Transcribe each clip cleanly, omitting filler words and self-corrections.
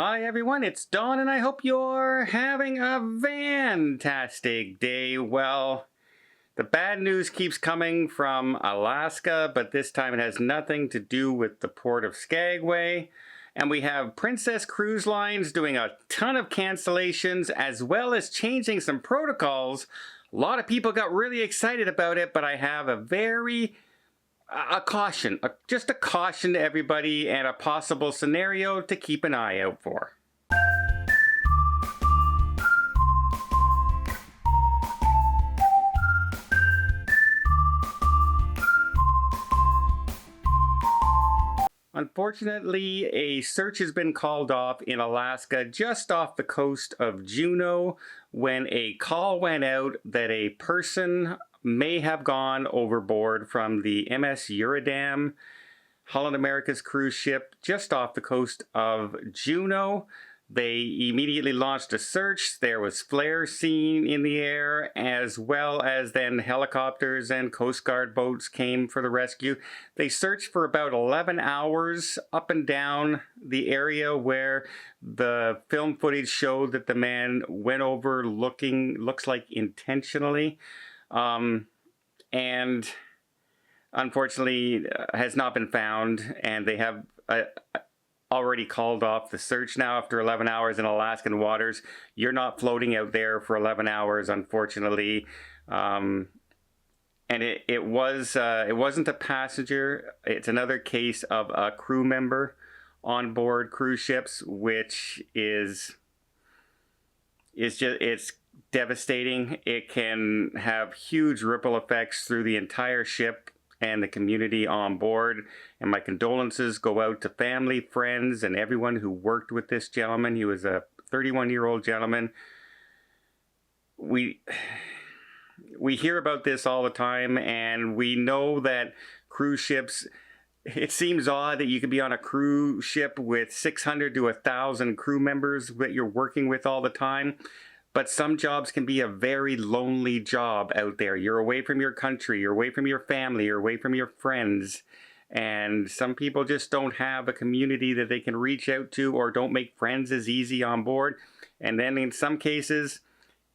Hi everyone, it's Dawn and I hope you're having a fantastic day. Well, the bad news keeps coming from Alaska, but this time it has nothing to do with the port of Skagway. And we have Princess Cruise Lines doing a ton of cancellations as well as changing some protocols. A lot of people got really excited about it, but I have just a caution to everybody and a possible scenario to keep an eye out for. Unfortunately, a search has been called off in Alaska just off the coast of Juneau when a call went out that a person may have gone overboard from the MS Eurodam, Holland America's cruise ship, just off the coast of Juneau. They immediately launched a search. There was flares seen in the air, as well as then helicopters and Coast Guard boats came for the rescue. They searched for about 11 hours up and down the area where the film footage showed that the man went over looks like intentionally. And unfortunately has not been found, and they have already called off the search now after 11 hours in Alaskan waters. You're not floating out there for 11 hours, unfortunately. And it wasn't a passenger. It's another case of a crew member on board cruise ships, which it's devastating. It can have huge ripple effects through the entire ship and the community on board. And my condolences go out to family, friends, and everyone who worked with this gentleman. He was a 31-year-old gentleman. We hear about this all the time, and we know that cruise ships, it seems odd that you could be on a cruise ship with 600 to 1,000 crew members that you're working with all the time. But some jobs can be a very lonely job out there. You're away from your country, you're away from your family, you're away from your friends. And some people just don't have a community that they can reach out to, or don't make friends as easy on board. And then in some cases,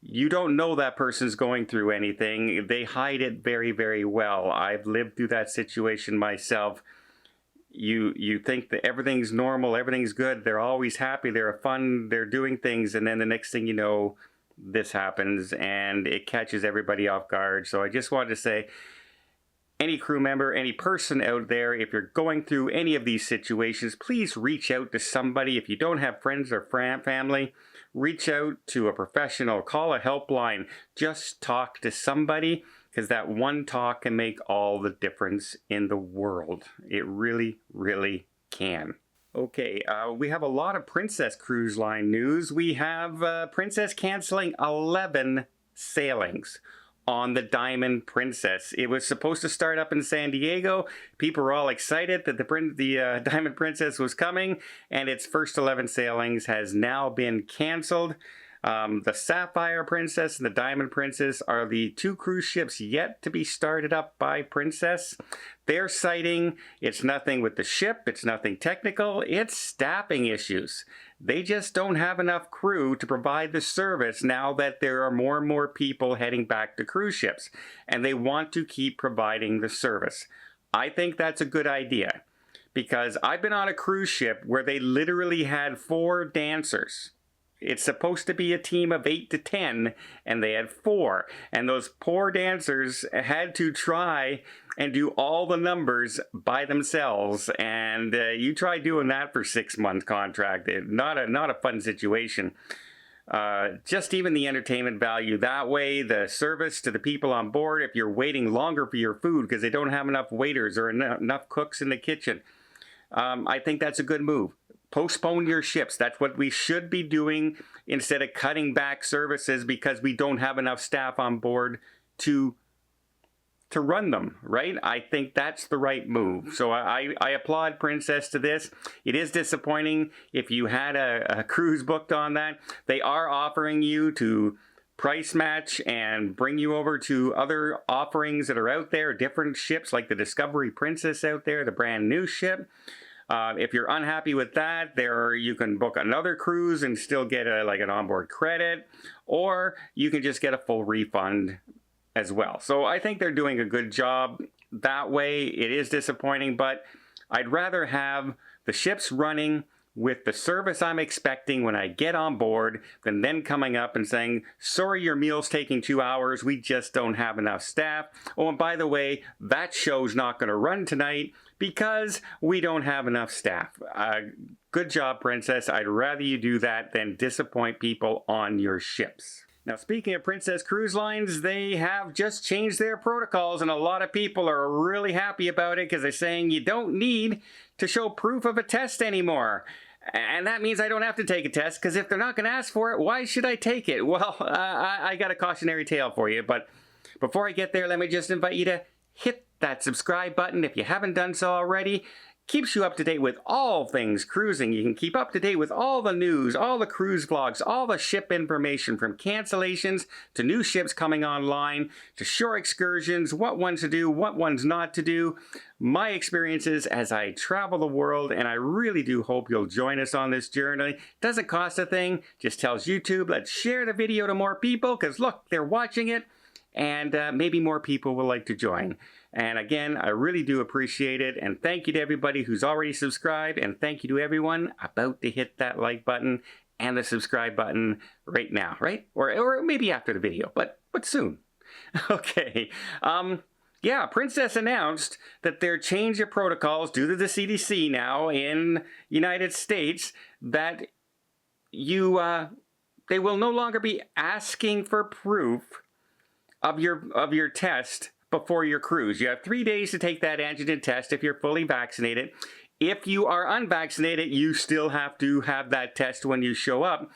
you don't know that person's going through anything. They hide it very, very well. I've lived through that situation myself. You think that everything's normal, everything's good, they're always happy, they're fun, they're doing things, and then the next thing you know, this happens and it catches everybody off guard. So I just wanted to say, any crew member, any person out there, if you're going through any of these situations, please reach out to somebody. If you don't have friends or family, reach out to a professional, call a helpline, just talk to somebody, because that one talk can make all the difference in the world. It really, really can. Okay, we have a lot of Princess Cruise Line news. We have Princess canceling 11 sailings on the Diamond Princess. It was supposed to start up in San Diego. People were all excited that the Diamond Princess was coming, and its first 11 sailings has now been canceled. The Sapphire Princess and the Diamond Princess are the two cruise ships yet to be started up by Princess. They're citing it's nothing with the ship, it's nothing technical, it's staffing issues. They just don't have enough crew to provide the service now that there are more and more people heading back to cruise ships, and they want to keep providing the service. I think that's a good idea, because I've been on a cruise ship where they literally had 4 dancers. It's supposed to be a team of 8 to 10, and they had 4. And those poor dancers had to try and do all the numbers by themselves. And you try doing that for 6-month contract. Not a fun situation. Just even the entertainment value that way, the service to the people on board, if you're waiting longer for your food because they don't have enough waiters or enough cooks in the kitchen. I think that's a good move. Postpone your ships. That's what we should be doing instead of cutting back services because we don't have enough staff on board to run them, right? I think that's the right move. So I applaud Princess to this. It is disappointing if you had a cruise booked on that. They are offering you to price match and bring you over to other offerings that are out there, different ships like the Discovery Princess out there, the brand new ship. If you're unhappy with that, you can book another cruise and still get like an onboard credit, or you can just get a full refund as well. So I think they're doing a good job that way. It is disappointing, but I'd rather have the ships running with the service I'm expecting when I get on board than then coming up and saying, sorry, your meal's taking 2 hours, we just don't have enough staff. Oh, and by the way, that show's not going to run tonight because we don't have enough staff. Good job, Princess. I'd rather you do that than disappoint people on your ships. Now, speaking of Princess Cruise Lines, they have just changed their protocols, and a lot of people are really happy about it because they're saying you don't need to show proof of a test anymore. And that means I don't have to take a test, because if they're not going to ask for it, why should I take it? Well, I got a cautionary tale for you, but before I get there, let me just invite you to hit that subscribe button if you haven't done so already. Keeps you up to date with all things cruising. You can keep up to date with all the news, all the cruise vlogs, all the ship information, from cancellations to new ships coming online, to shore excursions, what ones to do, what ones not to do, my experiences as I travel the world, and I really do hope you'll join us on this journey. Doesn't cost a thing, just tells YouTube, let's share the video to more people, because look, they're watching it, and maybe more people will like to join. And again, I really do appreciate it, and thank you to everybody who's already subscribed, and thank you to everyone about to hit that like button and the subscribe button right now, right? Or maybe after the video, but soon. Okay. Yeah, Princess announced that their change of protocols due to the CDC now in United States, that they will no longer be asking for proof of your test before your cruise. You have 3 days to take that antigen test if you're fully vaccinated. If you are unvaccinated, you still have to have that test when you show up.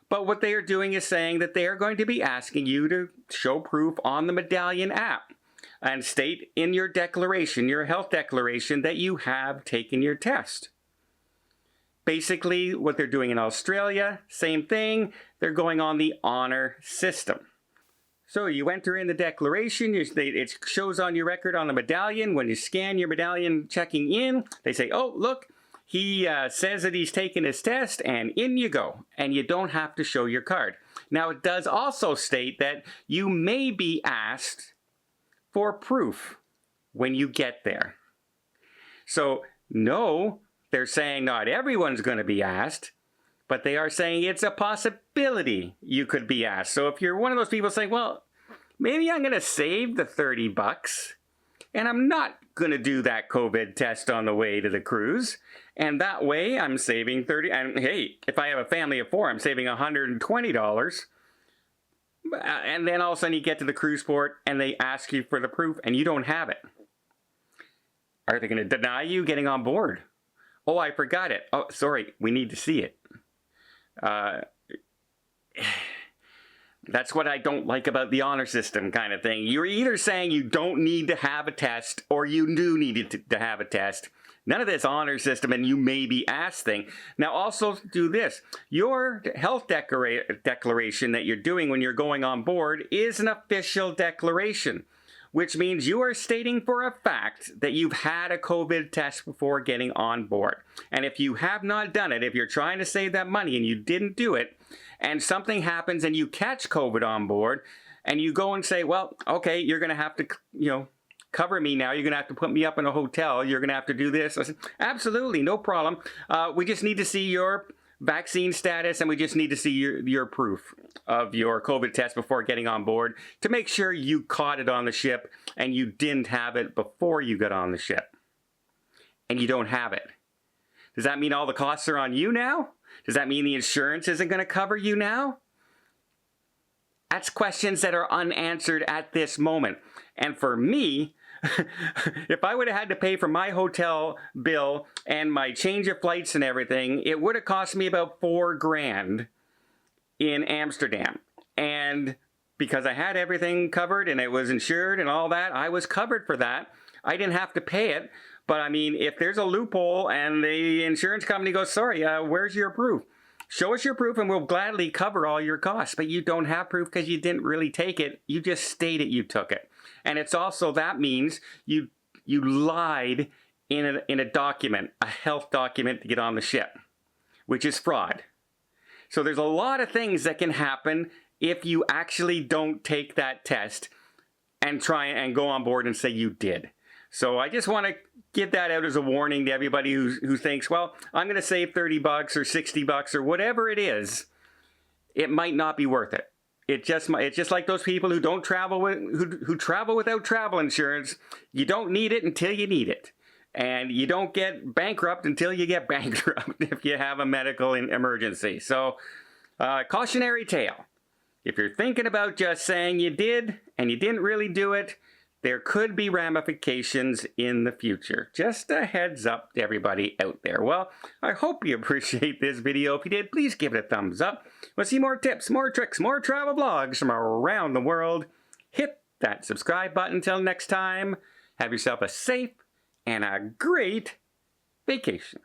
But what they are doing is saying that they are going to be asking you to show proof on the Medallion app and state in your declaration, your health declaration, that you have taken your test. Basically, what they're doing in Australia, same thing. They're going on the honor system. So you enter in the declaration, it shows on your record on the medallion. When you scan your medallion checking in, they say, oh, look, he says that he's taken his test, and in you go. And you don't have to show your card. Now, it does also state that you may be asked for proof when you get there. So, no, they're saying not everyone's going to be asked, but they are saying it's a possibility you could be asked. So if you're one of those people saying, well, maybe I'm going to save the $30 and I'm not going to do that COVID test on the way to the cruise, and that way I'm saving $30. And hey, if I have a family of 4, I'm saving $120. And then all of a sudden you get to the cruise port and they ask you for the proof and you don't have it. Are they going to deny you getting on board? Oh, I forgot it. Oh, sorry, we need to see it. That's what I don't like about the honor system kind of thing. You're either saying you don't need to have a test or you do need to have a test. None of this honor system and you may be asked thing. Now also do this. Your health declaration that you're doing when you're going on board is an official declaration, which means you are stating for a fact that you've had a COVID test before getting on board. And if you have not done it, if you're trying to save that money and you didn't do it, and something happens and you catch COVID on board, and you go and say, well, okay, you're going to have to, cover me now. You're going to have to put me up in a hotel. You're going to have to do this. I said, absolutely, no problem. We just need to see your vaccine status, and we just need to see your proof of your COVID test before getting on board to make sure you caught it on the ship and you didn't have it before you got on the ship. And you don't have it. Does that mean all the costs are on you now? Does that mean the insurance isn't going to cover you now? That's questions that are unanswered at this moment. And for me, if I would have had to pay for my hotel bill and my change of flights and everything, it would have cost me about $4,000 in Amsterdam. And because I had everything covered and it was insured and all that, I was covered for that. I didn't have to pay it. But I mean, if there's a loophole and the insurance company goes, sorry, where's your proof? Show us your proof and we'll gladly cover all your costs. But you don't have proof because you didn't really take it. You just stated you took it. And it's also, that means you lied in a document, a health document to get on the ship, which is fraud. So there's a lot of things that can happen if you actually don't take that test and try and go on board and say you did. So I just want to get that out as a warning to everybody who thinks, well, I'm going to save 30 bucks or 60 bucks or whatever it is. It might not be worth it. It's just like those people who don't travel who travel without travel insurance. You don't need it until you need it. And you don't get bankrupt until you get bankrupt if you have a medical emergency. So, cautionary tale. If you're thinking about just saying you did and you didn't really do it, there could be ramifications in the future. Just a heads up to everybody out there. Well, I hope you appreciate this video. If you did, please give it a thumbs up. We'll see more tips, more tricks, more travel vlogs from around the world. Hit that subscribe button. Until next time, have yourself a safe and a great vacation.